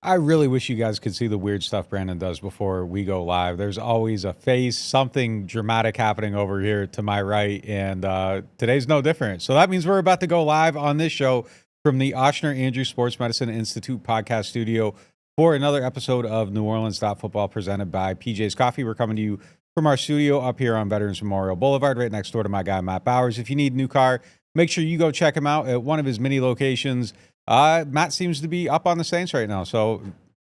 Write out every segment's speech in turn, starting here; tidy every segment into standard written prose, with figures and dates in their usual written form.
I really wish you guys could see the weird stuff Brandon does before we go live. There's always a face, something dramatic happening over here to my right, and today's no different. So that means we're about to go live on this show from the Ochsner Andrew Sports Medicine Institute podcast studio for another episode of NewOrleans.Football presented by PJ's Coffee. We're coming to you from our studio up here on Veterans Memorial Boulevard, right next door to my guy, Matt Bowers. If you need a new car, make sure you go check him out at one of his many locations. Matt seems to be up on the Saints right now,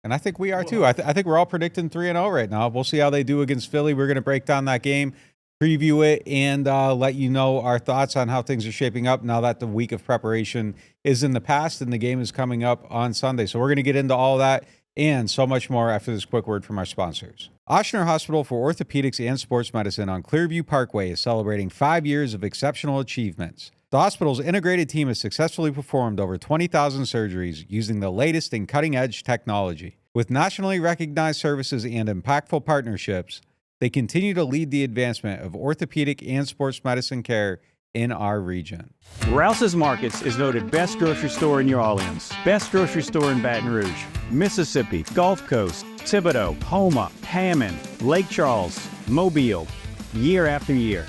and I think we are too. I think we're all predicting 3-0 right now. We'll see how they do against Philly. We're going to break down that game, preview it, and let you know our thoughts on how things are shaping up now that the week of preparation is in the past and the game is coming up on Sunday. So we're going to get into all that and so much more after this quick word from our sponsors. Ochsner Hospital for Orthopedics and Sports Medicine on Clearview Parkway is celebrating 5 years of exceptional achievements. The hospital's integrated team has successfully performed over 20,000 surgeries using the latest in cutting-edge technology. With nationally recognized services and impactful partnerships, they continue to lead the advancement of orthopedic and sports medicine care in our region. Rouse's Markets is voted best grocery store in New Orleans, best grocery store in Baton Rouge, Mississippi, Gulf Coast, Thibodaux, Houma, Hammond, Lake Charles, Mobile, year after year.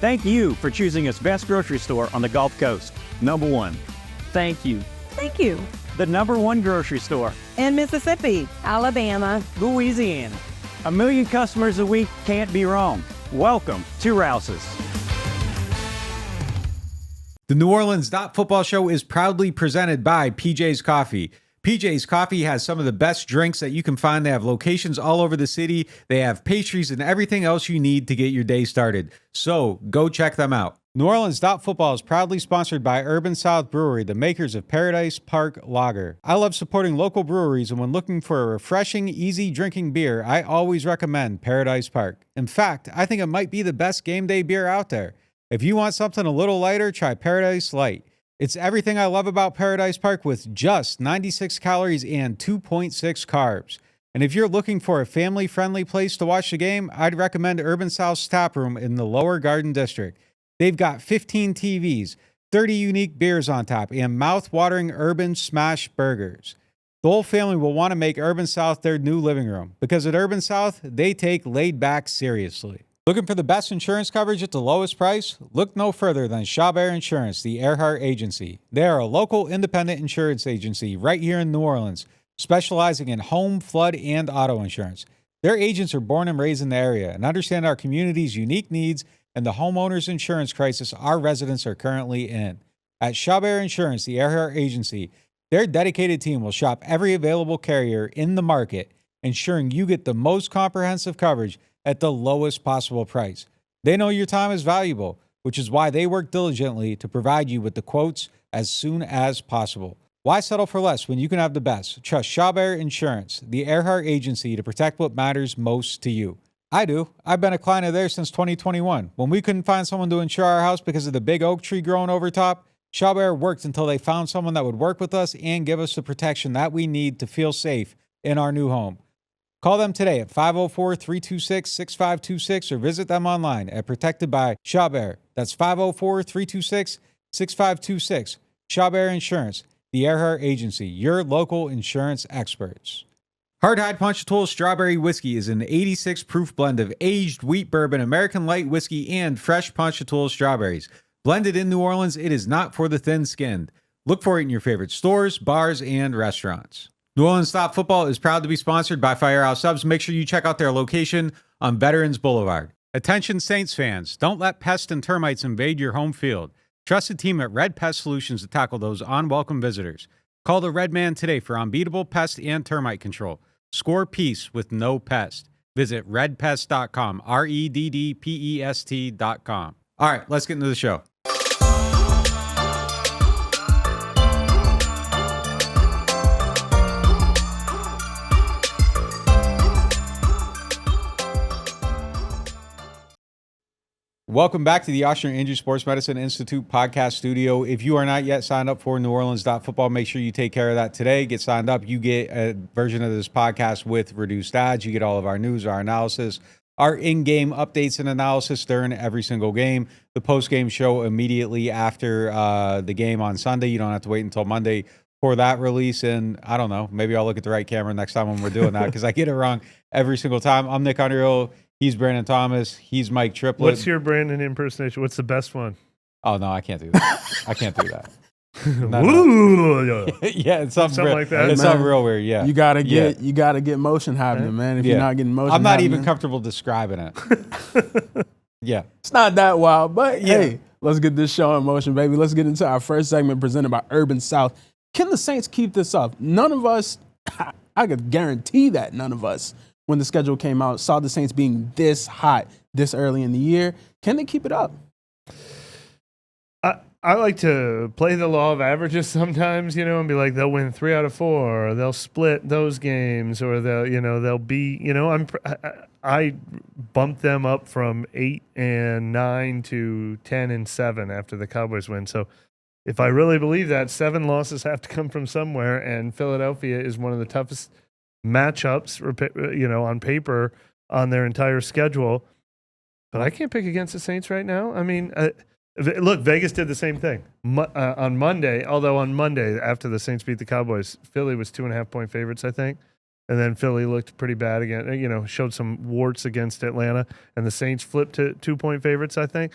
Thank you for choosing us best grocery store on the Gulf Coast. Number one. Thank you. Thank you. The number one grocery store In Mississippi, Alabama, Louisiana. 1 million customers a week can't be wrong. Welcome to Rouse's. The NewOrleans.Football show is proudly presented by PJ's Coffee. PJ's Coffee has some of the best drinks that you can find. They have locations all over the city. They have pastries and everything else you need to get your day started. So go check them out. NewOrleans.Football is proudly sponsored by Urban South Brewery, the makers of Paradise Park Lager. I love supporting local breweries, and when looking for a refreshing, easy drinking beer, I always recommend Paradise Park. In fact, I think it might be the best game day beer out there. If you want something a little lighter, try Paradise Light. It's everything I love about Paradise Park with just 96 calories and 2.6 carbs. And if you're looking for a family-friendly place to watch the game, I'd recommend Urban South's Tap Room in the Lower Garden District. They've got 15 TVs, 30 unique beers on tap, and mouth-watering urban smash burgers. The whole family will want to make Urban South their new living room because at Urban South, they take laid back seriously. Looking for the best insurance coverage at the lowest price? Look no further than Chabert Insurance, the Earhart Agency. They are a local independent insurance agency right here in New Orleans, specializing in home, flood, and auto insurance. Their agents are born and raised in the area and understand our community's unique needs and the homeowners insurance crisis our residents are currently in. At Chabert Insurance, the Earhart Agency, their dedicated team will shop every available carrier in the market, ensuring you get the most comprehensive coverage at the lowest possible price. They know your time is valuable, which is why they work diligently to provide you with the quotes as soon as possible. Why settle for less when you can have the best? Trust Chabert Insurance, the Earhart Agency, to protect what matters most to you. I do. I've been a client of theirs since 2021. When we couldn't find someone to insure our house because of the big oak tree growing over top, Chabert worked until they found someone that would work with us and give us the protection that we need to feel safe in our new home. Call them today at 504-326-6526 or visit them online at Protected by Chabert. That's 504-326-6526. Chabert Insurance, the Earhart Agency, your local insurance experts. Hardhide Ponchatoula Strawberry Whiskey is an 86 proof blend of aged wheat bourbon, American light whiskey, and fresh Ponchatoula strawberries. Blended in New Orleans, it is not for the thin-skinned. Look for it in your favorite stores, bars, and restaurants. NewOrleans.Football is proud to be sponsored by Firehouse Subs. Make sure you check out their location on Veterans Boulevard. Attention Saints fans, don't let pests and termites invade your home field. Trust the team at Red Pest Solutions to tackle those unwelcome visitors. Call the Red Man today for unbeatable pest and termite control. Score peace with no pest. Visit redpest.com, REDDPEST.com. All right, let's get into the show. Welcome back to the Ochsner Andrew Sports Medicine Institute podcast studio. If you are not yet signed up for NewOrleans.Football, make sure you take care of that today. Get signed up. You get a version of this podcast with reduced ads. You get all of our news, our analysis, our in-game updates and analysis during every single game. The post-game show immediately after the game on Sunday. You don't have to wait until Monday for that release. And I don't know, maybe I'll look at the right camera next time when we're doing that because I get it wrong every single time. I'm Nick Underhill. He's Brandon Thomas. He's Mike Triplett. What's your Brandon impersonation? What's the best one? Oh, no, I can't do that. I can't do that. No. Ooh, Yeah, it's something real, like that. It's Hey, man, something real weird. Yeah, You gotta get motion happening, man. If you're not getting motion, I'm not happening, even comfortable describing it. Yeah, it's not that wild. But hey, let's get this show in motion, baby. Let's get into our first segment presented by Urban South. Can the Saints keep this up? None of us, I could guarantee that none of us, when the schedule came out, saw the Saints being this hot this early in the year. Can they keep it up? I like to play the law of averages sometimes, and be like, they'll win 3 out of 4, or they'll split those games, or they'll be, I bumped them up from 8-9 to 10-7 after the Cowboys win. So if I really believe that, 7 losses have to come from somewhere, and Philadelphia is one of the toughest matchups, on paper on their entire schedule. But I can't pick against the Saints right now. I mean, look, Vegas did the same thing on Monday. Although on Monday, after the Saints beat the Cowboys, Philly was 2.5-point favorites, I think. And then Philly looked pretty bad again, showed some warts against Atlanta. And the Saints flipped to 2-point favorites, I think.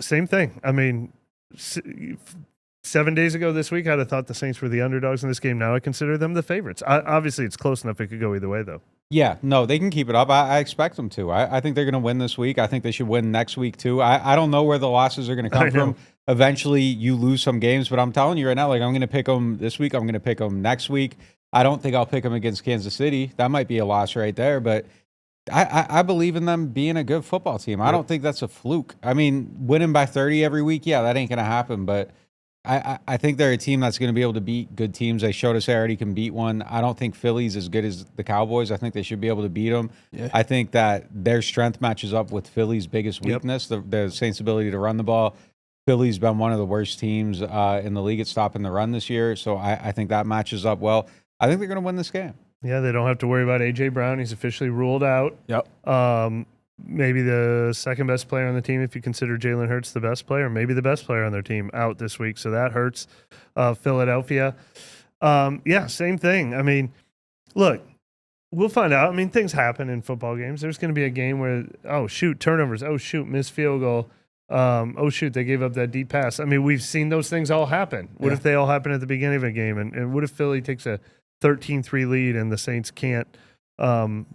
Same thing. I mean, 7 days ago this week, I'd have thought the Saints were the underdogs in this game. Now I consider them the favorites. Obviously, it's close enough. It could go either way, though. yeah, no, they can keep it up. I expect them to. I think they're going to win this week. I think they should win next week too. I don't know where the losses are going to come from. Eventually, you lose some games, but I'm telling you right now, like I'm going to pick them this week. I'm going to pick them next week. I don't think I'll pick them against Kansas City. That might be a loss right there, but I believe in them being a good football team. I don't think that's a fluke. I mean, winning by 30 every week, yeah, that ain't going to happen, but I think they're a team that's going to be able to beat good teams. They showed us they already can beat one. I don't think Philly's as good as the Cowboys. I think they should be able to beat them. Yeah. I think that their strength matches up with Philly's biggest weakness, the Saints' ability to run the ball. Philly's been one of the worst teams in the league at stopping the run this year, so I think that matches up well. I think they're going to win this game. Yeah, they don't have to worry about A.J. Brown. He's officially ruled out. Yep. Maybe the second best player on the team if you consider Jalen Hurts the best player, maybe the best player on their team out this week. So that hurts Philadelphia. Yeah, same thing. I mean, look, we'll find out. I mean, things happen in football games. There's going to be a game where, oh, shoot, turnovers. Oh, shoot, missed field goal. Oh, shoot, they gave up that deep pass. I mean, we've seen those things all happen. What if they all happen at the beginning of a game? And what if Philly takes a 13-3 lead and the Saints can't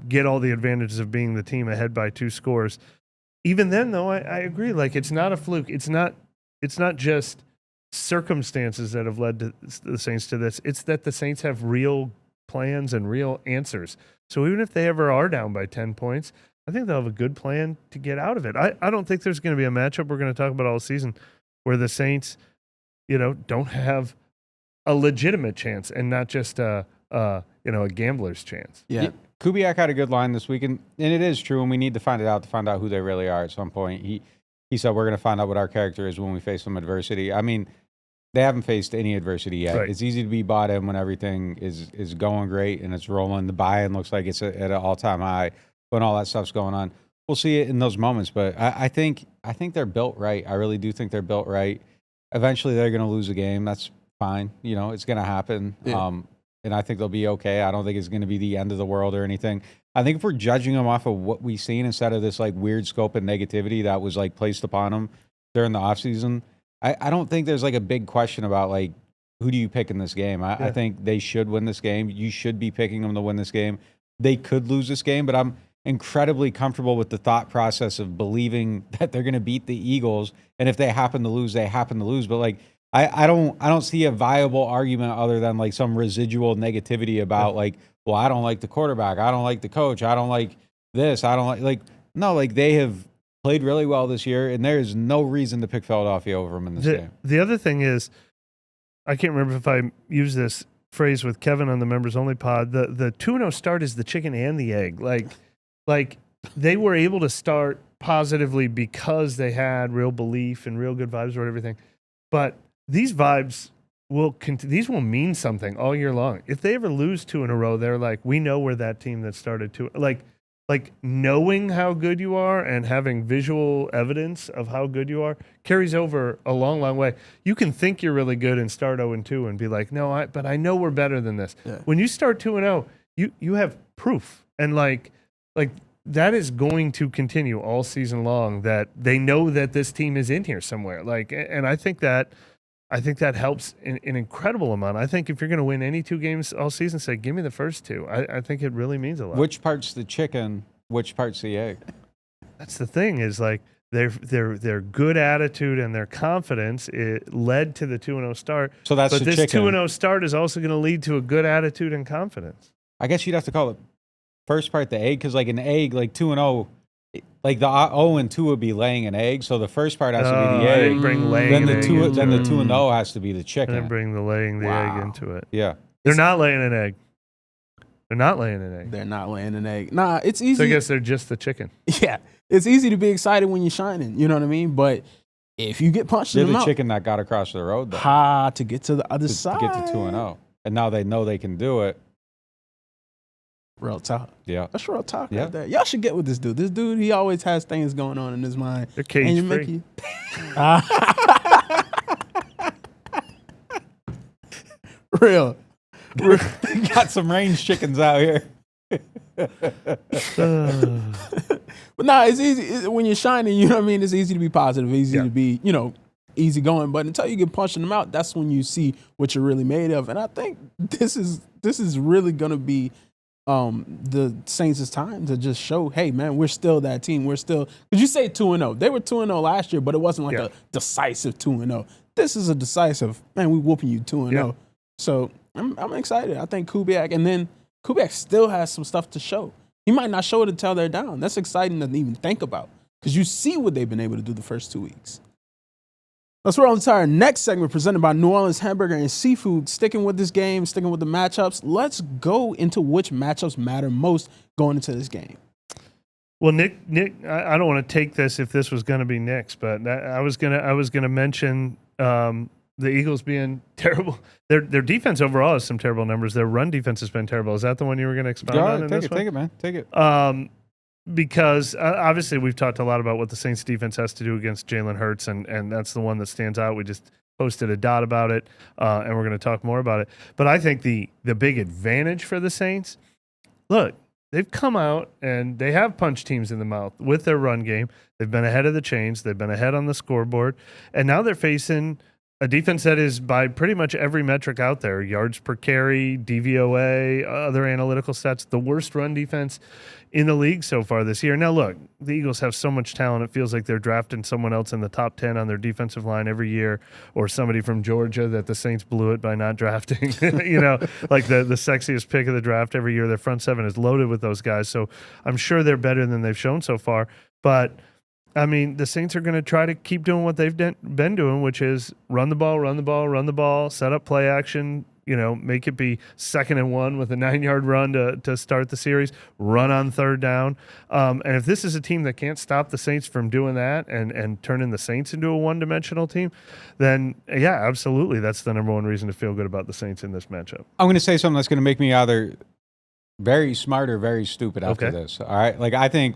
get all the advantages of being the team ahead by 2 scores? Even then, though, I agree. Like, it's not a fluke. It's not just circumstances that have led to the Saints to this. It's that the Saints have real plans and real answers. So even if they ever are down by 10 points, I think they'll have a good plan to get out of it. I don't think there's going to be a matchup we're going to talk about all season where the Saints, don't have a legitimate chance and not just a gambler's chance. Yeah. Kubiak had a good line this week, and it is true, and we need to find out who they really are at some point. He said we're going to find out what our character is when we face some adversity. I mean, they haven't faced any adversity yet. Right. It's easy to be bought in when everything is going great and it's rolling. The buy-in looks like it's at an all-time high when all that stuff's going on. We'll see it in those moments, but I think they're built right. I really do think they're built right. Eventually, they're going to lose a game. That's fine. It's going to happen. Yeah. And I think they'll be okay. I don't think it's going to be the end of the world or anything. I think if we're judging them off of what we've seen instead of this like weird scope of negativity that was like placed upon them during the offseason, I don't think there's like a big question about like who do you pick in this game. I think they should win this game. You should be picking them to win this game. They could lose this game, but I'm incredibly comfortable with the thought process of believing that they're going to beat the Eagles. And if they happen to lose, they happen to lose. But like, I don't see a viable argument other than like some residual negativity about like, well, I don't like the quarterback. I don't like the coach. I don't like this. I don't like no, like they have played really well this year and there is no reason to pick Philadelphia over them in this game. The other thing is, I can't remember if I used this phrase with Kevin on the members only pod. The 2-0 start is the chicken and the egg. Like they were able to start positively because they had real belief and real good vibes about everything. But these vibes will mean something all year long. If they ever lose 2 in a row, they're like, we know we're that team that started 2. Like like knowing how good you are and having visual evidence of how good you are carries over a long, long way. You can think you're really good and start 0-2 and be like, no, but I know we're better than this. Yeah. When you start 2-0, you have proof. And like that is going to continue all season long, that they know that this team is in here somewhere. Like, and I think that helps an incredible amount. I think if you're going to win any 2 games all season, say, give me the first 2. I think it really means a lot. Which part's the chicken? Which part's the egg? That's the thing, is like their good attitude and their confidence, it led to the 2-0 start. So that's but the this chicken. 2-0 start is also going to lead to a good attitude and confidence. I guess you'd have to call it first part the egg, because like an egg, like 2-0, like the 0-2 would be laying an egg. So the first part has to be the I egg. didn't bring laying Then an the egg two, into then the it. 2-0 has to be the I chicken. didn't bring the laying the egg into it. Yeah. They're not laying an egg. They're not laying an egg. They're not laying an egg. Nah, it's So easy. I guess they're just the chicken. Yeah, it's easy to be excited when you're shining. You know what I mean? But if you get punched They're in the the mouth, chicken that got across the road, though, to get to the other to side. get to 2-0. And now they know they can do it. Real talk. Yeah. That's real talk Yeah. right there. Y'all should get with this dude. This dude, he always has things going on in his mind. They're cage you free. Real. Got some range chickens out here. But nah, it's easy. When you're shining, you know what I mean? It's easy to be positive, easy Yeah. to be, easy going. But until you get punched in the mouth, that's when you see what you're really made of. And I think this is really going to be the Saints' time to just show, hey, man, we're still that team. We're still, because you say 2-0. They were 2-0 last year, but it wasn't like a decisive 2-0. This is a decisive, man, we whooping you 2-0. Yeah. So I'm excited. I think Kubiak still has some stuff to show. He might not show it until they're down. That's exciting to even think about, because you see what they've been able to do the first 2 weeks. Let's roll into our next segment presented by New Orleans Hamburger and Seafood. Sticking with this game, sticking with the matchups, let's go into which matchups matter most going into this game. Well, Nick, I don't want to take this if this was going to be Nick's, but I was gonna mention the Eagles being terrible. Their defense overall has some terrible numbers. Their run defense has been terrible. Is that the one you were going to expound on? Take it, man. Take it. Because obviously we've talked a lot about what the Saints defense has to do against Jalen Hurts, and that's the one that stands out. We just posted a dot about it, and we're going to talk more about it. But I think the big advantage for the Saints, look, they've come out and they have punched teams in the mouth with their run game. They've been ahead of the chains. They've been ahead on the scoreboard. And now they're facing a defense that is, by pretty much every metric out there, yards per carry, DVOA, other analytical stats, the worst run defense in the league so far this year. Now, look, the Eagles have so much talent. It feels like they're drafting someone else in the top 10 on their defensive line every year, or somebody from Georgia that the Saints blew it by not drafting, like the sexiest pick of the draft every year. Their front seven is loaded with those guys. So I'm sure they're better than they've shown so far. But I mean, the Saints are going to try to keep doing what they've been doing, which is run the ball, set up play action, make it be 2nd and 1 with a 9-yard run to start the series, run on 3rd down. And if this is a team that can't stop the Saints from doing that and turning the Saints into a one-dimensional team, then, yeah, absolutely, that's the number one reason to feel good about the Saints in this matchup. I'm going to say something that's going to make me either very smart or very stupid after this. All right? Like, I think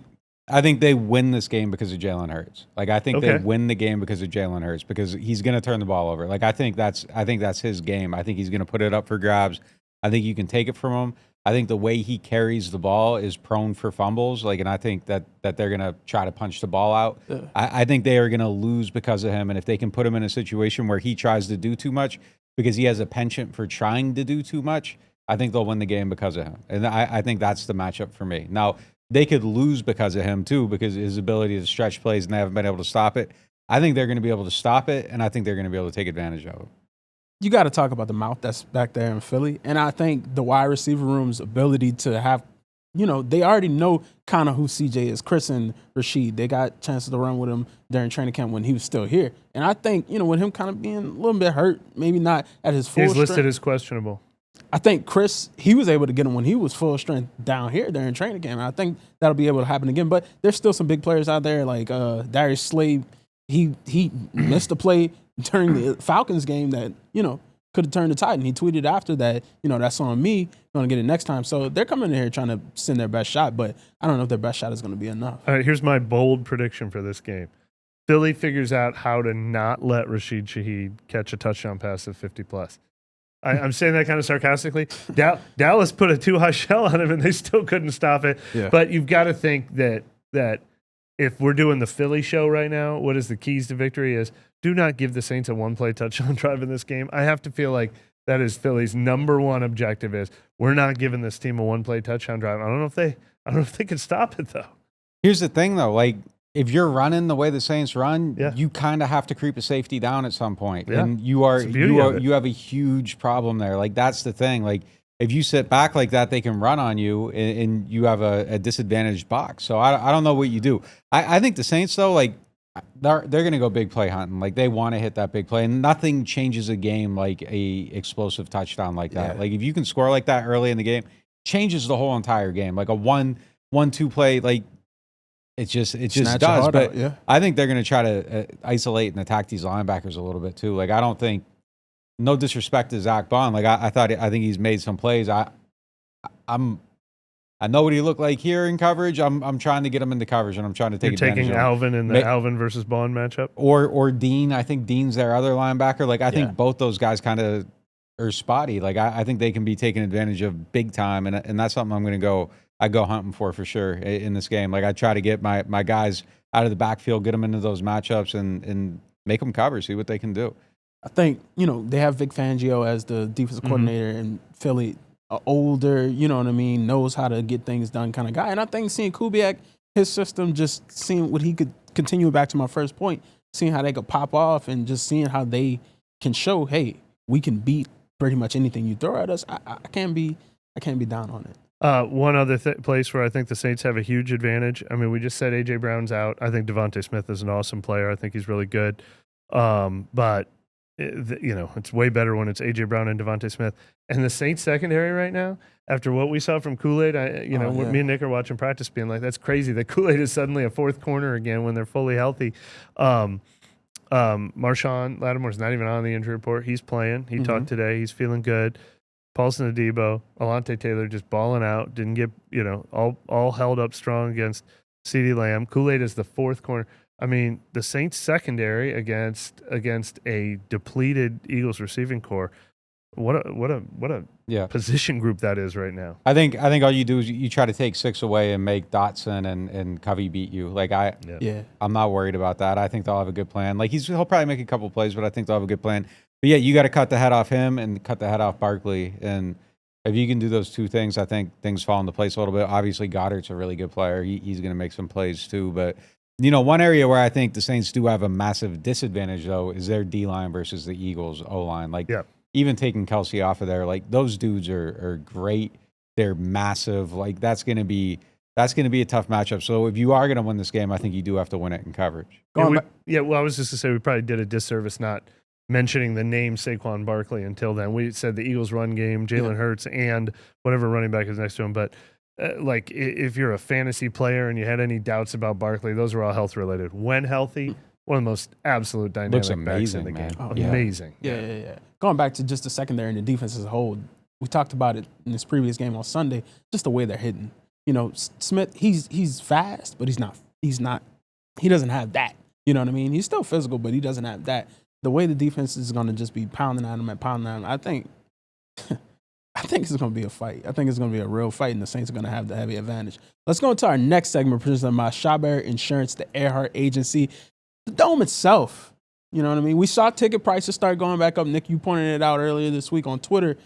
they win this game because of Jalen Hurts. Like, I think they win the game because of Jalen Hurts, because he's going to turn the ball over. Like, I think that's his game. I think he's going to put it up for grabs. I think you can take it from him. I think the way he carries the ball is prone for fumbles. Like, and I think that they're going to try to punch the ball out. Yeah. I think they are going to lose because of him. And if they can put him in a situation where he tries to do too much because he has a penchant for trying to do too much, I think they'll win the game because of him. And I think that's the matchup for me. Now, they could lose because of him, too, because his ability to stretch plays, and they haven't been able to stop it. I think they're going to be able to stop it, and I think they're going to be able to take advantage of it. You got to talk about the mouth that's back there in Philly. And I think the wide receiver room's ability to have, they already know kind of who CJ is. Chris and Rashid, they got chances to run with him during training camp when he was still here. And I think, with him kind of being a little bit hurt, maybe not at his full strength. He's listed as questionable. I think Chris, he was able to get him when he was full strength down here during training camp. And I think that'll be able to happen again. But there's still some big players out there like Darius Slade. He missed a play during the Falcons game that, could have turned the tide. And he tweeted after that, that's on me. Going to get it next time. So they're coming in here trying to send their best shot, but I don't know if their best shot is going to be enough. All right, here's my bold prediction for this game. Philly figures out how to not let Rashid Shaheed catch a touchdown pass of 50-plus. I'm saying that kind of sarcastically. Dallas put a too high shell on him, and they still couldn't stop it. Yeah. But you've got to think that if we're doing the Philly show right now, what is the keys to victory is do not give the Saints a one-play touchdown drive in this game. I have to feel like that is Philly's number one objective is we're not giving this team a one-play touchdown drive. I don't know if they can stop it, though. Here's the thing, though. Like, if you're running the way the Saints run, you kind of have to creep a safety down at some point. Yeah. And you have a huge problem there. Like, that's the thing. Like, if you sit back like that, they can run on you, and you have a disadvantaged box. So I don't know what you do. I think the Saints, though, like, they're going to go big play hunting. Like, they want to hit that big play, and nothing changes a game like a explosive touchdown like that. Yeah. Like, if you can score like that early in the game, changes the whole entire game. Like a 1-2 play, like, it just does. But I think they're going to try to isolate and attack these linebackers a little bit too. Like, I don't think, no disrespect to Zach Bond. Like, I think he's made some plays. I know what he looked like here in coverage. I'm trying to get him into coverage, and I'm trying to take advantage of him. You're taking Alvin in the Alvin versus Bond matchup? Or Dean. I think Dean's their other linebacker. Like, I think both those guys kind of are spotty. Like, I think they can be taken advantage of big time, and that's something I'm going to go hunting for sure in this game. Like, I try to get my guys out of the backfield, get them into those matchups, and make them cover, see what they can do. I think, they have Vic Fangio as the defensive coordinator in Philly, older, knows how to get things done kind of guy. And I think seeing Kubiak, his system, just seeing what he could continue back to my first point, seeing how they could pop off and just seeing how they can show, hey, we can beat pretty much anything you throw at us. I can't be down on it. One other place where I think the Saints have a huge advantage. I mean, we just said A.J. Brown's out. I think Devontae Smith is an awesome player. I think he's really good. But it's way better when it's A.J. Brown and Devontae Smith. And the Saints secondary right now, after what we saw from Kool-Aid, me and Nick are watching practice being like, that's crazy that Kool-Aid is suddenly a fourth corner again when they're fully healthy. Marshawn Lattimore's not even on the injury report. He's playing. He talked today. He's feeling good. Paulson Adebo, Alante Taylor just balling out. Didn't get, all held up strong against CeeDee Lamb. Kool-Aid is the fourth corner. I mean, the Saints secondary against a depleted Eagles receiving core. What a position group that is right now. I think all you do is you try to take 6 away and make Dotson and Covey beat you. Like, I'm not worried about that. I think they'll have a good plan. Like, he'll probably make a couple plays, but I think they'll have a good plan. But yeah, you got to cut the head off him and cut the head off Barkley. And if you can do those two things, I think things fall into place a little bit. Obviously, Goddard's a really good player. He's going to make some plays too. But, one area where I think the Saints do have a massive disadvantage, though, is their D-line versus the Eagles' O-line. Like, even taking Kelsey off of there, like, those dudes are great. They're massive. Like, that's going to be a tough matchup. So if you are going to win this game, I think you do have to win it in coverage. Well, I was just to say we probably did a disservice not mentioning the name Saquon Barkley until then. We said the Eagles run game, Jalen Hurts, and whatever running back is next to him. But if you're a fantasy player and you had any doubts about Barkley, those are all health related. When healthy, one of the most absolute dynamic backs in the game. Oh, amazing. Yeah. Going back to just the secondary and the defense as a whole, we talked about it in this previous game on Sunday, just the way they're hitting. Smith, he's fast, but he doesn't have that. You know what I mean? He's still physical, but he doesn't have that. The way the defense is going to just be pounding at him, I think it's going to be a fight. I think it's going to be a real fight, and the Saints are going to have the heavy advantage. Let's go into our next segment presented by Chabert Insurance, the Earhart Agency. The Dome itself, you know what I mean? We saw ticket prices start going back up. Nick, you pointed it out earlier this week on Twitter.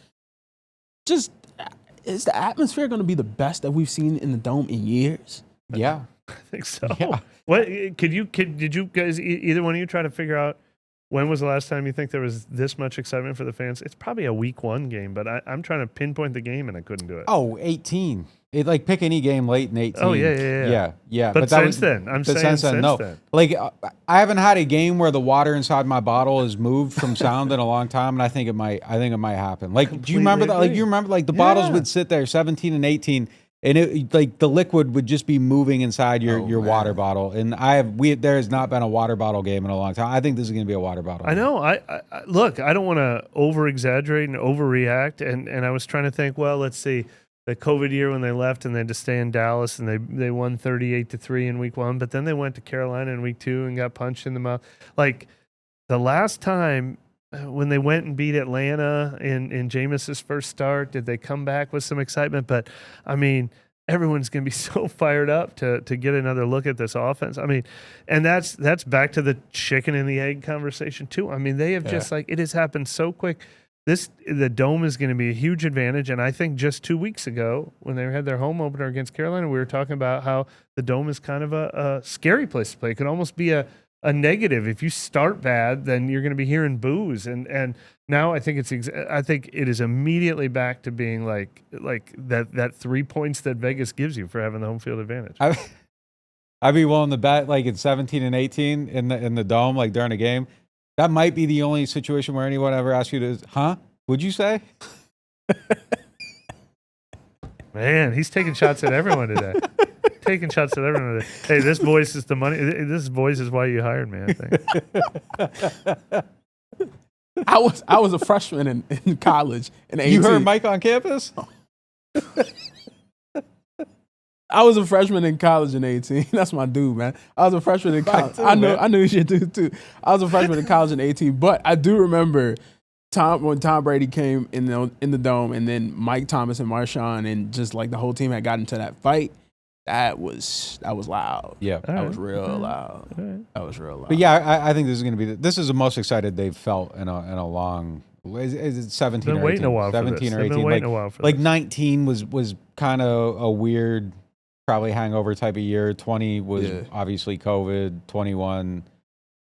Is the atmosphere going to be the best that we've seen in the Dome in years? Yeah. I think so. Yeah. What did you guys, either one of you, try to figure out when was the last time you think there was this much excitement for the fans? It's probably a week 1 game, but I'm trying to pinpoint the game and I couldn't do it. Oh, 18. Pick any game late in 18. Oh, yeah. But since then, I'm saying since then. Like, I haven't had a game where the water inside my bottle has moved from sound in a long time, and I think it might happen. Like, do you remember that? Like, you remember, like, the bottles would sit there 17 and 18, and it like the liquid would just be moving inside your water bottle. And there has not been a water bottle game in a long time. I think this is going to be a water bottle. I know. I look, I don't want to over exaggerate and overreact. And I was trying to think, well, let's see, the COVID year when they left and they had to stay in Dallas and they won 38-3 in week 1, but then they went to Carolina in week 2 and got punched in the mouth. Like the last time when they went and beat Atlanta in Jameis's first start, did they come back with some excitement? But I mean, everyone's going to be so fired up to get another look at this offense. I mean, and that's back to the chicken and the egg conversation too. I mean, they have just like, it has happened so quick. The Dome is going to be a huge advantage, and I think just 2 weeks ago when they had their home opener against Carolina, we were talking about how the Dome is kind of a scary place to play. It could almost be a negative. If you start bad, then you're going to be hearing boos, and now I think it is immediately back to being like that 3 points that Vegas gives you for having the home field advantage. I'd be willing to bet like it's 17 and 18 in the Dome, like during a game. That might be the only situation where anyone ever asks you to, would you say? Man, he's taking shots at everyone today. Hey, this voice is the money. This voice is why you hired me, I think. I was a freshman in college in 18. You heard Mike on campus? I was a freshman in college in 18. That's my dude, man. I was a freshman in college. I knew you dude too. I was a freshman in college in 18, but I do remember when Tom Brady came in the Dome, and then Mike Thomas and Marshawn and just like the whole team had gotten into that fight. That was loud. Yeah, that was real loud. That was real loud. But yeah, I think this is going to be this is the most excited they've felt in a long. Is it 17 or 18? 17 or 18. Waiting a while for like this. 19 was kind of a weird, probably hangover type of year. 20 was obviously COVID. 21,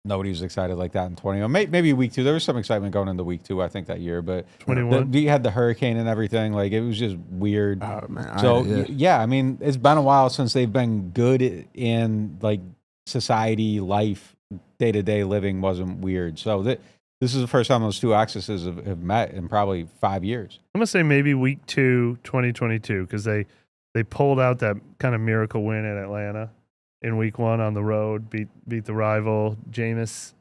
nobody was excited like that in 21. Maybe week 2. There was some excitement going into week 2, I think, that year. But 21, we had the hurricane and everything. Like it was just weird. Oh, man. So yeah, I mean, it's been a while since they've been good in like society, life, day-to-day living wasn't weird. So this is the first time those two axes have met in probably 5 years. I'm gonna say maybe week 2, 2022, because they pulled out that kind of miracle win in Atlanta in week 1 on the road, beat the rival. Jameis,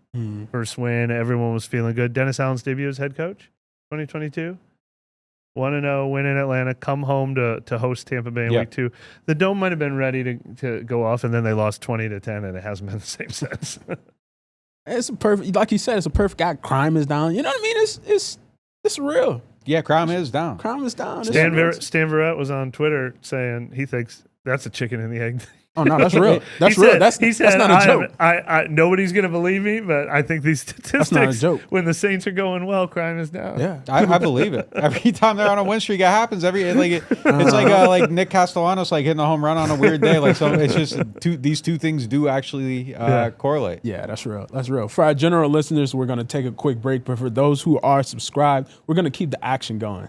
first win. Everyone was feeling good. Dennis Allen's debut as head coach, 2022. 1-0 win in Atlanta. Come home to host Tampa Bay in week 2. The Dome might have been ready to go off, and then they lost 20-10, and it hasn't been the same since. It's a perfect, like you said, it's a perfect guy. Crime is down. You know what I mean? It's real. Yeah, crime is down. Crime is down. Stan Verrett was on Twitter saying he thinks that's a chicken and the egg thing. Oh no, that's real. That's real. That's not a joke. I nobody's gonna believe me, but I think these statistics, not a joke. when the Saints are going well, crime is down. Yeah, I believe it. Every time they're on a win streak, it happens. It's like Nick Castellanos like hitting a home run on a weird day. Like so, it's just these two things do actually correlate. Yeah, that's real. That's real. For our general listeners, we're gonna take a quick break, but for those who are subscribed, we're gonna keep the action going.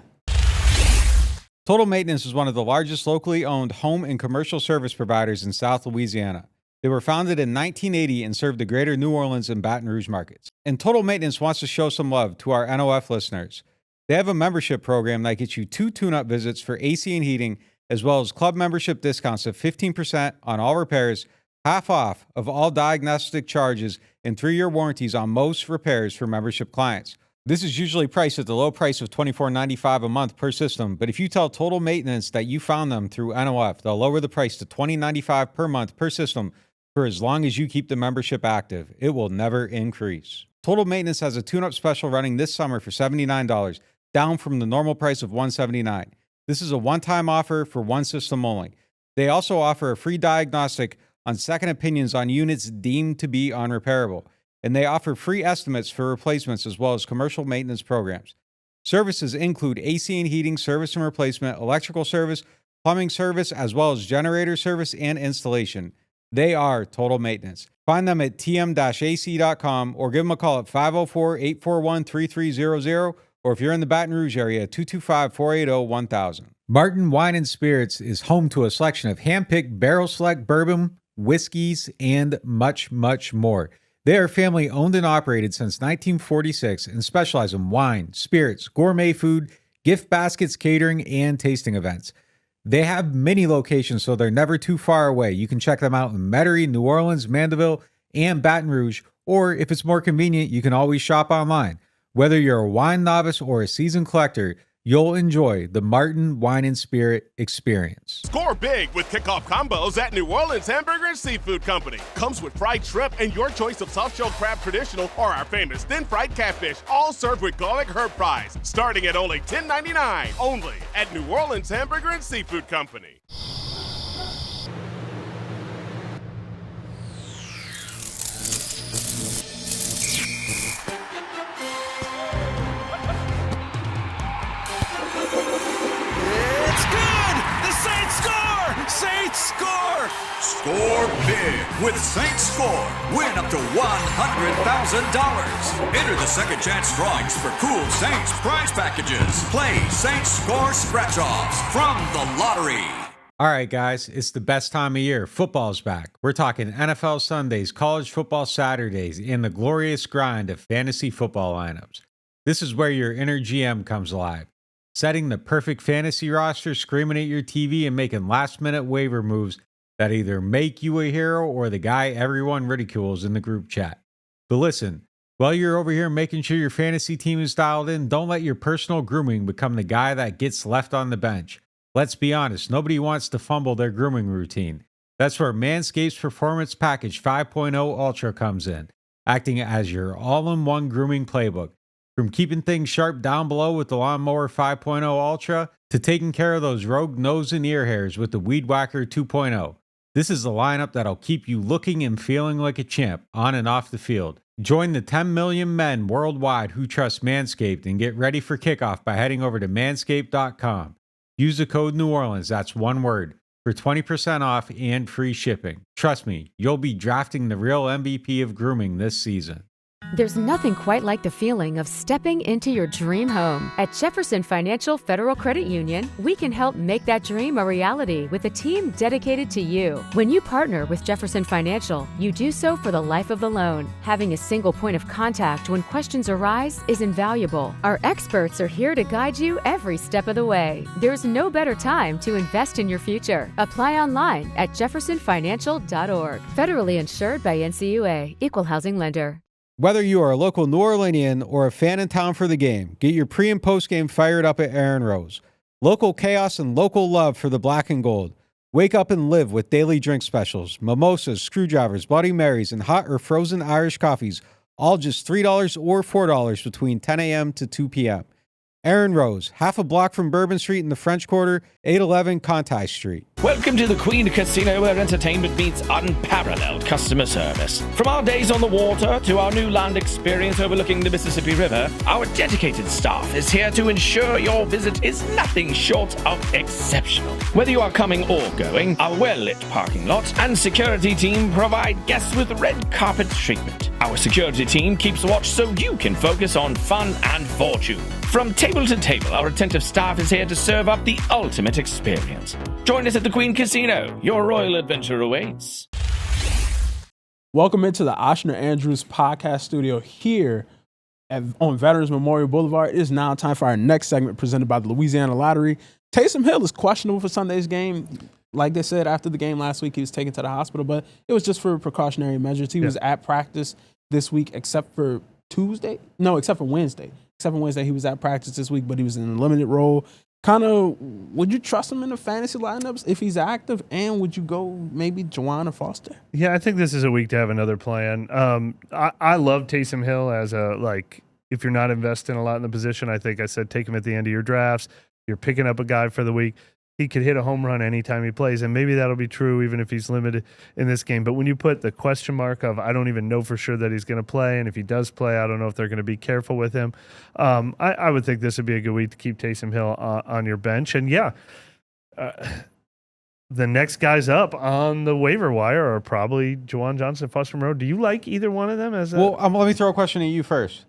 Total Maintenance is one of the largest locally owned home and commercial service providers in South Louisiana. They were founded in 1980 and serve the greater New Orleans and Baton Rouge markets. And Total Maintenance wants to show some love to our NOF listeners. They have a membership program that gets you 2 tune-up visits for AC and heating, as well as club membership discounts of 15% on all repairs, half off of all diagnostic charges, and 3-year warranties on most repairs for membership clients. This is usually priced at the low price of $24.95 a month per system, but if you tell Total Maintenance that you found them through NOF, they'll lower the price to $20.95 per month per system for as long as you keep the membership active. It will never increase. Total Maintenance has a tune-up special running this summer for $79, down from the normal price of $179. This is a one-time offer for one system only. They also offer a free diagnostic on second opinions on units deemed to be unrepairable. And they offer free estimates for replacements as well as commercial maintenance programs. Services include AC and heating service and replacement, electrical service, plumbing service, as well as generator service and installation. They are Total Maintenance. Find them at tm-ac.com or give them a call at 504-841-3300, or if you're in the Baton Rouge area, 225-480-1000. Martin Wine and Spirits is home to a selection of hand-picked barrel select bourbon, whiskeys, and much, much more. They are family owned and operated since 1946 and specialize in wine, spirits, gourmet food, gift baskets, catering, and tasting events. They have many locations, so they're never too far away. You can check them out in Metairie, New Orleans, Mandeville, and Baton Rouge. Or if it's more convenient, you can always shop online. Whether you're a wine novice or a seasoned collector, you'll enjoy the Martin Wine and Spirit experience. Score big with kickoff combos at New Orleans Hamburger and Seafood Company. Comes with fried shrimp and your choice of soft-shell crab traditional or our famous thin-fried catfish, all served with garlic herb fries, starting at only $10.99. Only at New Orleans Hamburger and Seafood Company. Saints score! Score big with Saints Score. Win up to $100,000. Enter the second chance drawings for cool Saints prize packages. Play Saints Score scratch-offs from the lottery. All right, guys, it's the best time of year. Football's back. We're talking NFL Sundays, college football Saturdays, and the glorious grind of fantasy football lineups. This is where your inner GM comes alive. Setting the perfect fantasy roster, screaming at your TV, and making last-minute waiver moves that either make you a hero or the guy everyone ridicules in the group chat. But listen, while you're over here making sure your fantasy team is dialed in, don't let your personal grooming become the guy that gets left on the bench. Let's be honest, nobody wants to fumble their grooming routine. That's where Manscaped's Performance Package 5.0 Ultra comes in, acting as your all-in-one grooming playbook. From keeping things sharp down below with the Lawnmower 5.0 Ultra to taking care of those rogue nose and ear hairs with the Weed Whacker 2.0. This is the lineup that'll keep you looking and feeling like a champ on and off the field. Join the 10 million men worldwide who trust Manscaped and get ready for kickoff by heading over to manscaped.com. Use the code New Orleans, that's one word, for 20% off and free shipping. Trust me, you'll be drafting the real MVP of grooming this season. There's nothing quite like the feeling of stepping into your dream home. At Jefferson Financial Federal Credit Union, we can help make that dream a reality with a team dedicated to you. When you partner with Jefferson Financial, you do so for the life of the loan. Having a single point of contact when questions arise is invaluable. Our experts are here to guide you every step of the way. There's no better time to invest in your future. Apply online at jeffersonfinancial.org. Federally insured by NCUA, Equal Housing Lender. Whether you are a local New Orleanian or a fan in town for the game, get your pre- and post-game fired up at Aaron Rose. Local chaos and local love for the black and gold. Wake up and live with daily drink specials, mimosas, screwdrivers, Bloody Marys, and hot or frozen Irish coffees, all just $3 or $4 between 10 a.m. to 2 p.m. Aaron Rose, half a block from Bourbon Street in the French Quarter, 811 Conti Street. Welcome to the Queen Casino, where entertainment meets unparalleled customer service. From our days on the water to our new land experience overlooking the Mississippi River, our dedicated staff is here to ensure your visit is nothing short of exceptional. Whether you are coming or going, our well-lit parking lot and security team provide guests with red carpet treatment. Our security team keeps watch so you can focus on fun and fortune. From table to table, our attentive staff is here to serve up the ultimate experience. Join us at the Queen Casino. Your royal adventure awaits. Welcome into the Oshner Andrews podcast studio here on Veterans Memorial Boulevard. It is now time for our next segment presented by the Louisiana Lottery. Taysom Hill is questionable for Sunday's game. Like they said after the game last week, he was taken to the hospital, but it was just for precautionary measures. He was at practice this week except for Wednesday. Except for Wednesday, he was at practice this week, but he was in a limited role. Kind of, would you trust him in the fantasy lineups if he's active? And would you go maybe Juwan or Foster? Yeah, I think this is a week to have another plan. I love Taysom Hill as if you're not investing a lot in the position, I think I said take him at the end of your drafts. You're picking up a guy for the week. He could hit a home run anytime he plays, and maybe that'll be true even if he's limited in this game. But when you put the question mark of I don't even know for sure that he's going to play, and if he does play, I don't know if they're going to be careful with him. I would think this would be a good week to keep Taysom Hill on your bench. And the next guys up on the waiver wire are probably Juwan Johnson, Foster Moreau. Do you like either one of them? Let me throw a question at you first.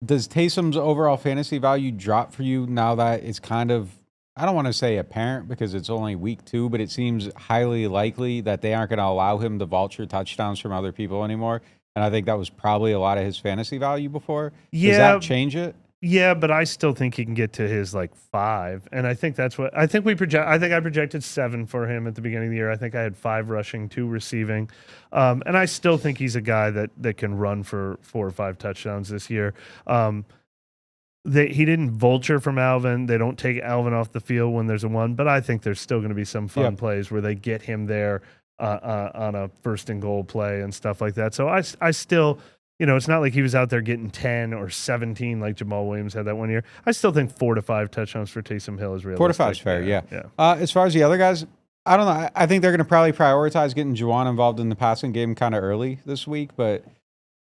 Does Taysom's overall fantasy value drop for you now that it's kind of, I don't want to say apparent because it's only week 2, but it seems highly likely that they aren't going to allow him to vulture touchdowns from other people anymore? And I think that was probably a lot of his fantasy value before. Yeah, does that change it? Yeah, but I still think he can get to his like 5, and I think that's what I think we project. I think I projected 7 for him at the beginning of the year. I think I had 5 rushing, 2 receiving, and I still think he's a guy that can run for 4 or 5 touchdowns this year. He didn't vulture from Alvin. They don't take Alvin off the field when there's a 1, but I think there's still going to be some fun plays where they get him there on a 1st and goal play and stuff like that. So I still. It's not like he was out there getting 10 or 17 like Jamal Williams had that one year. I still think 4 to 5 touchdowns for Taysom Hill is realistic. 4 to 5 is fair, yeah. As far as the other guys, I don't know. I think they're going to probably prioritize getting Juwan involved in the passing game kind of early this week, but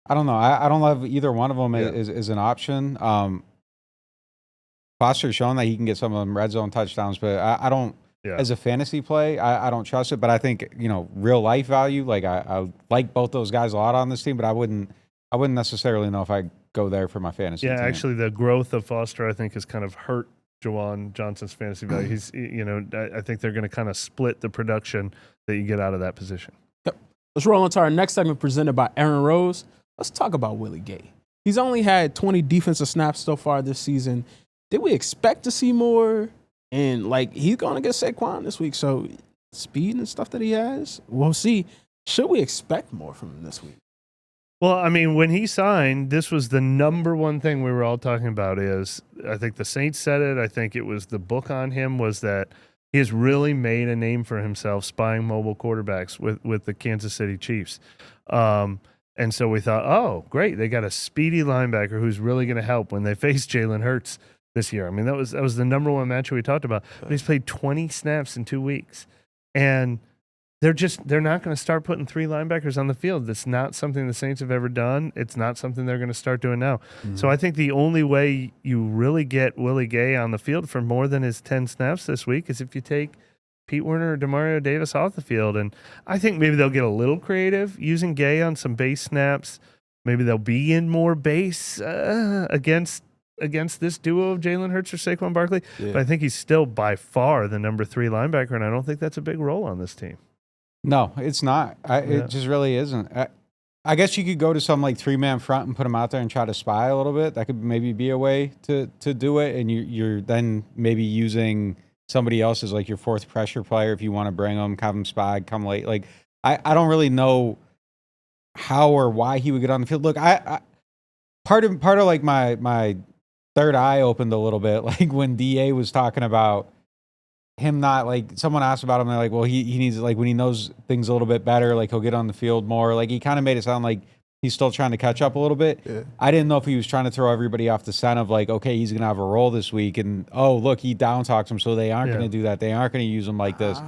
I don't know. I don't love either one of them is an option. Foster's shown that he can get some of them red zone touchdowns, but I don't. Yeah. As a fantasy play, I don't trust it, but I think, real life value, like I like both those guys a lot on this team, but I wouldn't necessarily know if I go there for my fantasy team. Actually, the growth of Foster, I think, has kind of hurt Juwan Johnson's fantasy value. He's, I think they're going to kind of split the production that you get out of that position. Yep. Let's roll into our next segment presented by Aaron Rose. Let's talk about Willie Gay. He's only had 20 defensive snaps so far this season. Did we expect to see more? And, he's going to get Saquon this week, so speed and stuff that he has, we'll see. Should we expect more from him this week? Well, I mean, when he signed, this was the number one thing we were all talking about is, I think the Saints said it, I think it was the book on him, was that he has really made a name for himself spying mobile quarterbacks with the Kansas City Chiefs. And so we thought, oh, great, they got a speedy linebacker who's really going to help when they face Jalen Hurts this year. I mean, that was the number one matchup we talked about. But he's played 20 snaps in 2 weeks. And they're not going to start putting 3 linebackers on the field. That's not something the Saints have ever done. It's not something they're going to start doing now. Mm-hmm. So I think the only way you really get Willie Gay on the field for more than his 10 snaps this week is if you take Pete Werner or Demario Davis off the field. And I think maybe they'll get a little creative using Gay on some base snaps. Maybe they'll be in more base against this duo of Jalen Hurts or Saquon Barkley. Yeah. But I think he's still by far the number 3 linebacker, and I don't think that's a big role on this team. No, it's not. It just really isn't. I guess you could go to some 3-man front and put him out there and try to spy a little bit. That could maybe be a way to do it. And you're then maybe using somebody else as your 4th pressure player if you want to bring him, have him spy, come late. I don't really know how or why he would get on the field. Look, I part of my third eye opened a little bit when DA was talking about him not someone asked about him and they're well he needs when he knows things a little bit better he'll get on the field more he kind of made it sound like he's still trying to catch up a little bit. Yeah. I didn't know if he was trying to throw everybody off the scent of okay, he's gonna have a role this week and oh look, he down talks him, so they aren't gonna do that, they aren't gonna use him like this.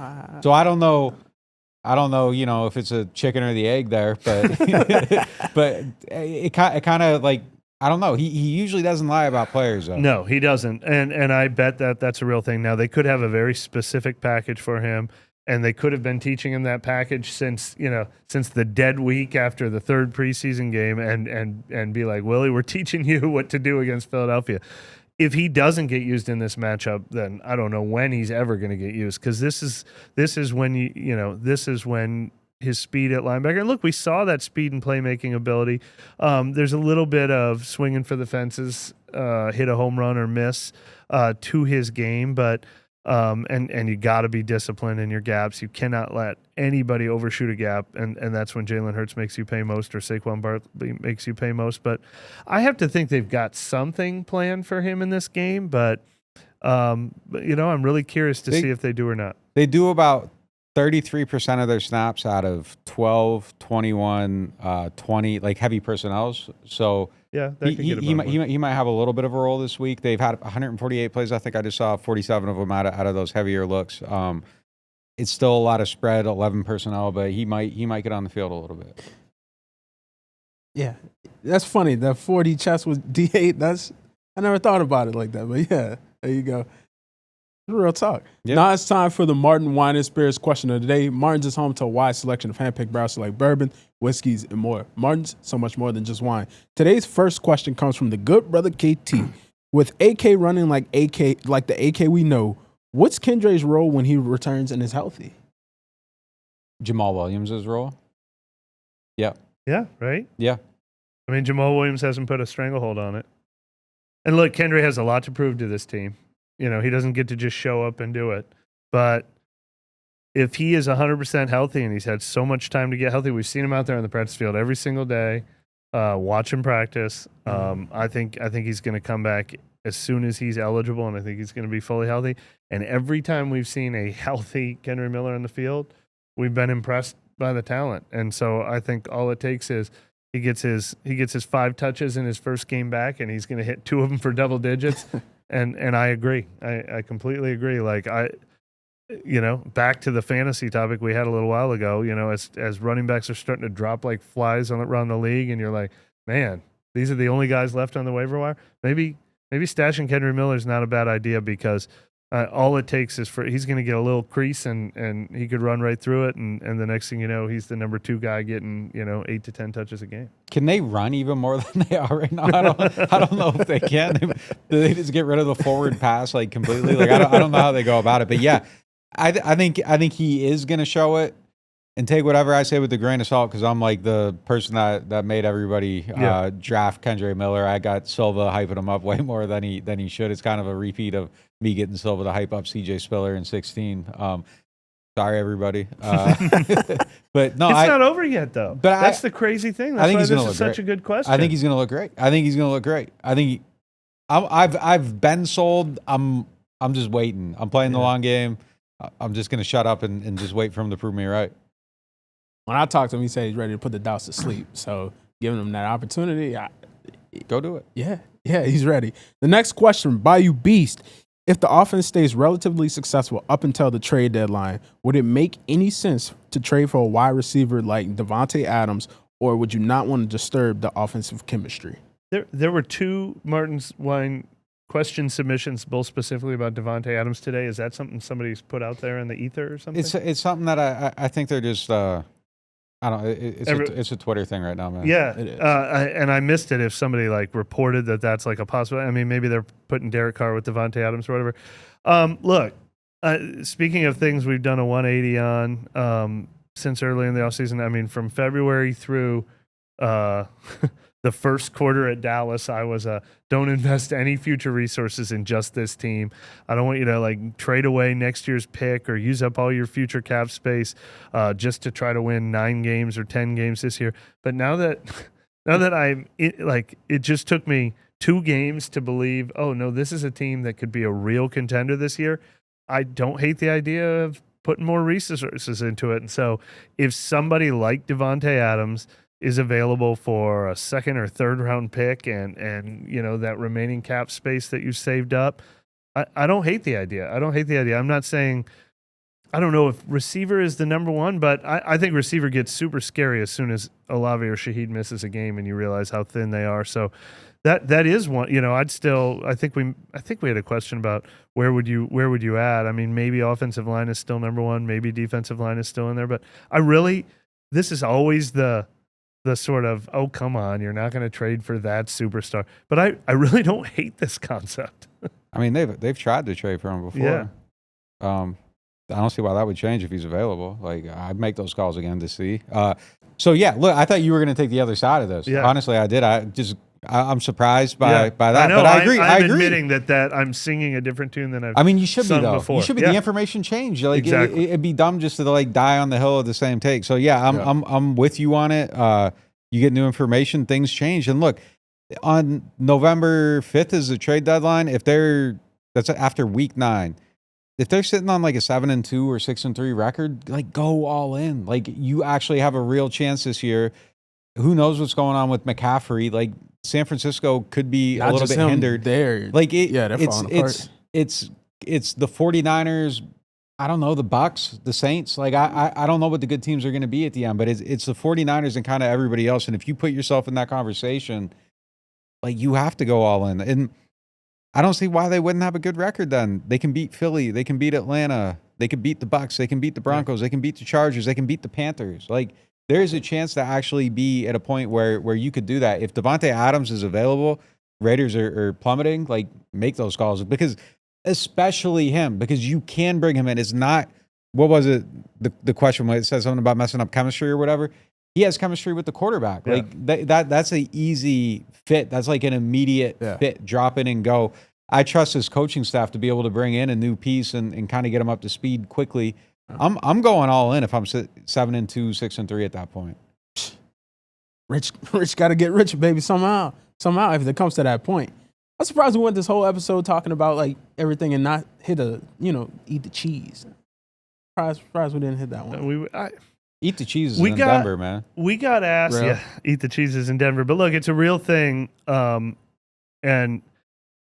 So I don't know if it's a chicken or the egg there, but but it kind of I don't know. He usually doesn't lie about players, though. No, he doesn't. And I bet that's a real thing. Now, they could have a very specific package for him, and they could have been teaching him that package since the dead week after the 3rd preseason game and be like, Willie, we're teaching you what to do against Philadelphia. If he doesn't get used in this matchup, then I don't know when he's ever going to get used, because this is when this is when his speed at linebacker. And look, we saw that speed and playmaking ability. There's a little bit of swinging for the fences, hit a home run or miss to his game, but and you got to be disciplined in your gaps. You cannot let anybody overshoot a gap, and that's when Jalen Hurts makes you pay most or Saquon Barkley makes you pay most. But I have to think they've got something planned for him in this game, but I'm really curious to see if they do or not. They do about 33% of their snaps out of 12, 21, 20, heavy personnels. So yeah, he might have a little bit of a role this week. They've had 148 plays. I think I just saw 47 of them out of those heavier looks. It's still a lot of spread, 11 personnel, but he might get on the field a little bit. Yeah, that's funny. That 40 chest with D8. I never thought about it like that, but yeah, there you go. Real talk. Yep. Now it's time for the Martin Wine and Spirits question of the day. Martin's is home to a wide selection of handpicked barrel select bourbon, whiskeys, and more. Martin's, so much more than just wine. Today's first question comes from the good brother KT. With AK running like the AK we know, what's Kendre's role when he returns and is healthy? Jamal Williams' role. Yeah. Yeah, right? Yeah. I mean, Jamal Williams hasn't put a stranglehold on it. And look, Kendre has a lot to prove to this team. You know, he doesn't get to just show up and do it. But if he is 100% healthy and he's had so much time to get healthy, we've seen him out there on the practice field every single day, watch him practice. I think he's going to come back as soon as he's eligible, and I think he's going to be fully healthy. And every time we've seen a healthy Kendre Miller on the field, we've been impressed by the talent. And so I think all it takes is he gets his 5 touches in his first game back, and he's going to hit 2 of them for double digits. and I agree. I completely agree. Like back to the fantasy topic we had a little while ago, as running backs are starting to drop like flies around the league, and you're like, man, these are the only guys left on the waiver wire. Maybe stashing Kendre Miller is not a bad idea, because all it takes is he's going to get a little crease and he could run right through it. And the next thing you know, he's the number 2 guy getting, 8 to 10 touches a game. Can they run even more than they are right now? I don't know if they can. Do they just get rid of the forward pass like completely? Like I don't know how they go about it, but yeah, I think he is going to show it. And take whatever I say with a grain of salt, because I'm like the person that made everybody draft Kendre Miller. I got Silva hyping him up way more than he should. It's kind of a repeat of me getting Silva to hype up CJ Spiller in 16. Sorry, everybody. But no, it's not over yet, though. But that's the crazy thing. That's why this is such a good question. I think he's going to look great. I've been sold. I'm just waiting. I'm playing the long game. I'm just going to shut up and just wait for him to prove me right. When I talked to him, he said he's ready to put the doubts to sleep. So giving him that opportunity, go do it. Yeah, he's ready. The next question, Bayou Beast. If the offense stays relatively successful up until the trade deadline, would it make any sense to trade for a wide receiver like Davante Adams, or would you not want to disturb the offensive chemistry? There were 2 Martin's Wine question submissions, both specifically about Davante Adams today. Is that something somebody's put out there in the ether or something? It's something that I think they're just I don't. It's a Twitter thing right now, man. Yeah, it is. And I missed it if somebody like reported that that's like a possibility. I mean, maybe they're putting Derek Carr with Davante Adams or whatever. Look, speaking of things we've done a 180 on since early in the offseason. I mean, from February through the first quarter at Dallas, I was don't invest any future resources in just this team. I don't want you to like trade away next year's pick or use up all your future cap space just to try to win 9 games or 10 games this year. But now that it just took me 2 games to believe, oh no, this is a team that could be a real contender this year. I don't hate the idea of putting more resources into it. And so if somebody like Davante Adams is available for a 2nd or 3rd round pick and that remaining cap space that you've saved up, I don't hate the idea. I'm not saying, I don't know if receiver is the number 1, but I think receiver gets super scary as soon as Olave or Shaheed misses a game and you realize how thin they are. So that is one, I think we had a question about where would you add? I mean, maybe offensive line is still number 1, maybe defensive line is still in there, but this is always the sort of, oh, come on, you're not going to trade for that superstar. But I really don't hate this concept. I mean, they've tried to trade for him before. Yeah. I don't see why that would change if he's available. Like, I'd make those calls again to see. So, yeah, look, I thought you were going to take the other side of this. Yeah. Honestly, I did. I'm surprised by that. I know, but I agree. I'm admitting that I'm singing a different tune than I've you should be, though. Before. You should be. The information changed. Like, exactly. It'd be dumb just to, like, die on the hill of the same take. So, yeah, I'm with you on it. You get new information, things change. And look, on November 5th is the trade deadline. That's after week 9. If they're sitting on like a 7-2 or 6-3 record, like, go all in. Like, you actually have a real chance this year. Who knows what's going on with McCaffrey? Like, San Francisco could be a little bit hindered there. Like, they're falling apart. It's the 49ers. I don't know, the Bucks, the Saints. Like, I don't know what the good teams are going to be at the end, but it's the 49ers and kind of everybody else. And if you put yourself in that conversation, like, you have to go all in. And I don't see why they wouldn't have a good record then. They can beat Philly. They can beat Atlanta. They can beat the Bucks. They can beat the Broncos. They can beat the Chargers. They can beat the Panthers. Like, there is a chance to actually be at a point where you could do that. If Davante Adams is available, Raiders are plummeting, like, make those calls. Because especially him, because you can bring him in. It's not, what was it, the question when it says something about messing up chemistry or whatever? he has chemistry with the quarterback. Yeah. Like that's an easy fit. That's like an immediate fit. Drop in and go. I trust his coaching staff to be able to bring in a new piece and kind of get him up to speed quickly. I'm going all in if I'm 7-2, 6-3 at that point. Rich got to get rich, baby, somehow if it comes to that point. I'm surprised we went this whole episode talking about like everything and not hit eat the cheese. Surprised we didn't hit that one. Eat the cheese in Denver, man. We got asked, eat the cheeses in Denver. But look, it's a real thing. And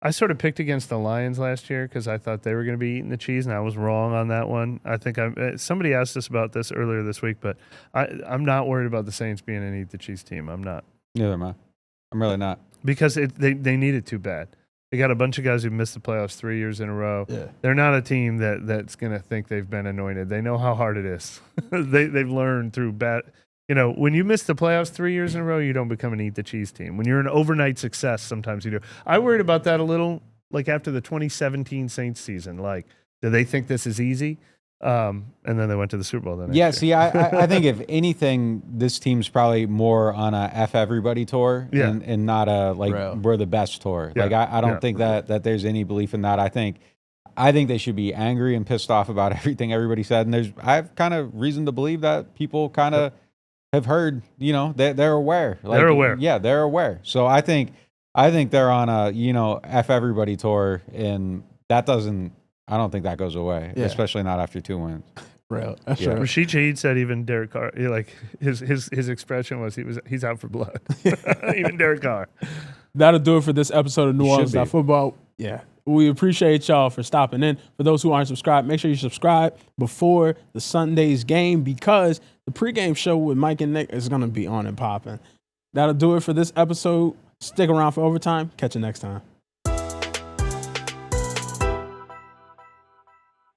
I sort of picked against the Lions last year because I thought they were going to be eating the cheese, and I was wrong on that one. I think somebody asked us about this earlier this week, but I'm not worried about the Saints being an eat the cheese team. I'm not. Neither am I. I'm really not. Because they need it too bad. They got a bunch of guys who missed the playoffs 3 years in a row. Yeah. They're not a team that's going to think they've been anointed. They know how hard it is. They've learned through bad. When you miss the playoffs 3 years in a row, you don't become an eat the cheese team. When you're an overnight success, sometimes you do. I worried about that a little, like after the 2017 Saints season. Like, do they think this is easy? And then they went to the Super Bowl. See, I think if anything, this team's probably more on a F everybody tour and not a we're the best tour. Yeah. Like I don't think that there's any belief in that. I think they should be angry and pissed off about everything everybody said. And I have kind of reason to believe that people kind of have heard, they're aware. They're aware. Yeah, they're aware. So I think they're on a, F everybody tour, and I don't think that goes away, especially not after 2 wins. Real. Sure. Rashid Shaheed said even Derek Carr, his expression was he's out for blood. Even Derek Carr. That'll do it for this episode of NewOrleans.Football. Yeah. We appreciate y'all for stopping in. For those who aren't subscribed, make sure you subscribe before the Sunday's game because the pregame show with Mike and Nick is going to be on and popping. That'll do it for this episode. Stick around for overtime. Catch you next time.